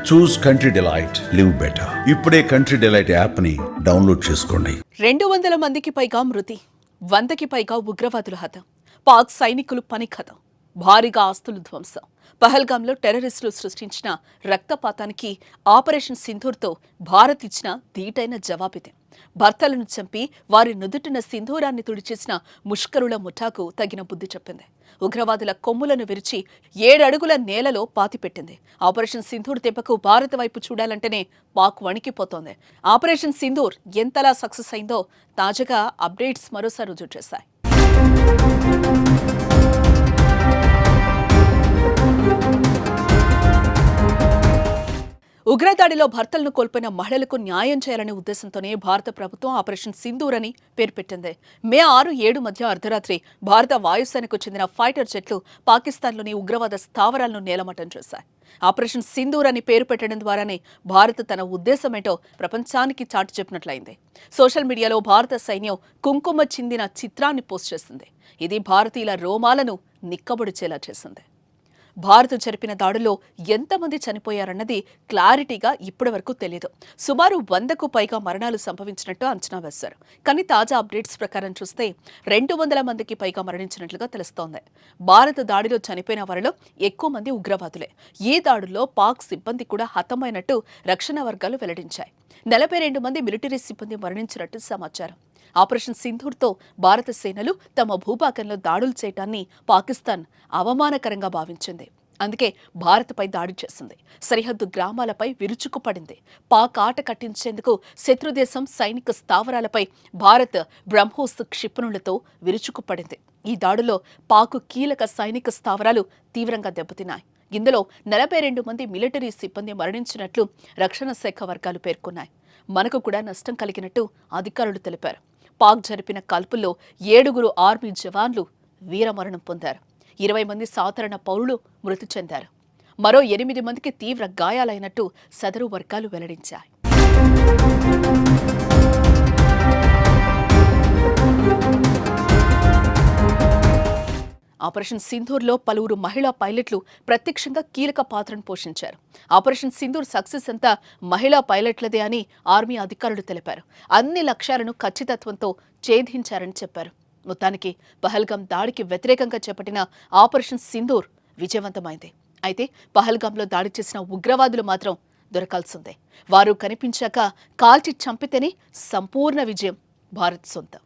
చూస్ country delight, live better. ఇప్పుడే country delight app ని download చేసుకోండి. 200 మందికి పైగా మృతి, 100కి పైగా ఉగ్రవాదుల హతం, పాక్ సైనికులు పనిఖతం, భారీగా ఆస్తులు ధ్వంసం. పహల్గాంలో టెర్రరిస్టులు సృష్టించిన రక్తపాతానికి ఆపరేషన్ సింధూర్తో భారత్ ఇచ్చిన ధీటైన జవాబిదే. భర్తలను చంపి వారి నుదుటిన సింధూరాన్ని తుడిచేసిన ముష్కరుల ముఠాకు తగిన బుద్ధి చెప్పింది. ఉగ్రవాదుల కొమ్ములను విరిచి 7 అడుగుల నేలలో పాతిపెట్టింది. ఆపరేషన్ సింధూర్ దెబ్బకు భారత్ వైపు చూడాలంటేనే పాక్ వణికిపోతోంది. ఆపరేషన్ సింధూర్ ఎంతలా సక్సెస్ అయిందో తాజాగా అప్డేట్స్ మరోసారి రుజువు చేశాయి. ఉగ్రదాడిలో భర్తలను కోల్పోయిన మహిళలకు న్యాయం చేయాలనే ఉద్దేశంతోనే భారత ప్రభుత్వం ఆపరేషన్ సింధూర్ అని పేరు పెట్టింది. మే 6-7 మధ్య అర్ధరాత్రి భారత వాయుసేనకు చెందిన ఫైటర్ జెట్లు పాకిస్తాన్లోని ఉగ్రవాద స్థావరాలను నేలమట్టం చేశాయి. ఆపరేషన్ సింధూర్ అని పేరు పెట్టడం ద్వారానే భారత్ తన ఉద్దేశమేంటో ప్రపంచానికి చాటి చెప్పినట్లయింది. సోషల్ మీడియాలో భారత సైన్యం కుంకుమ చిందిన చిత్రాన్ని పోస్ట్ చేసింది. ఇది భారతీయుల రోమాలను నిక్కబొడిచేలా చేసింది. భారత్ జరిపిన దాడుల్లో ఎంతమంది చనిపోయారన్నది క్లారిటీగా ఇప్పటివరకు తెలియదు. సుమారు 100కు పైగా మరణాలు సంభవించినట్టు అంచనా వేశారు. కానీ తాజా అప్డేట్స్ ప్రకారం చూస్తే 200 మందికి పైగా మరణించినట్లుగా తెలుస్తోంది. భారత దాడిలో చనిపోయిన వారిలో ఎక్కువ మంది ఉగ్రవాదులే. ఈ దాడుల్లో పాక్ సిబ్బంది కూడా హతమైనట్టు రక్షణ వర్గాలు వెల్లడించాయి. 42 మంది మిలిటరీ సిబ్బంది మరణించినట్టు సమాచారం. ఆపరేషన్ సింధూర్తో భారత సేనలు తమ భూభాగంలో దాడులు చేయటాన్ని పాకిస్తాన్ అవమానకరంగా భావించింది. అందుకే భారత్పై దాడి చేసింది. సరిహద్దు గ్రామాలపై విరుచుకుపడింది. పాక్ ఆట కట్టించేందుకు శత్రుదేశం సైనిక స్థావరాలపై భారత్ బ్రహ్మోస్ క్షిపణులతో విరుచుకుపడింది. ఈ దాడులో పాక్ కీలక సైనిక స్థావరాలు తీవ్రంగా దెబ్బతిన్నాయి. ఇందులో 42 మంది మిలిటరీ సిబ్బంది మరణించినట్లు రక్షణ శాఖ వర్గాలు పేర్కొన్నాయి. మనకు కూడా నష్టం కలిగినట్టు అధికారులు తెలిపారు. పాక్ జరిపిన కాల్పుల్లో 7 ఆర్మీ జవాన్లు వీరమరణం పొందారు. 20 మంది సాధారణ పౌరులు మృతి చెందారు. మరో 8 మందికి తీవ్ర గాయాలైనట్టు సదరు వర్గాలు వెల్లడించాయి. ఆపరేషన్ సింధూర్లో పలువురు మహిళా పైలట్లు ప్రత్యక్షంగా కీలక పాత్రను పోషించారు. ఆపరేషన్ సింధూర్ సక్సెస్ అంతా మహిళా పైలట్లదే అని ఆర్మీ అధికారులు తెలిపారు. అన్ని లక్ష్యాలను ఖచ్చితత్వంతో ఛేదించారని చెప్పారు. మొత్తానికి పహల్గాం దాడికి వ్యతిరేకంగా చేపట్టిన ఆపరేషన్ సింధూర్ విజయవంతమైంది. అయితే పహల్గాంలో దాడి చేసిన ఉగ్రవాదులు మాత్రం దొరకాల్సిందే. వారు కనిపించాక కాల్చి చంపితేనే సంపూర్ణ విజయం భారత్ సొంతం.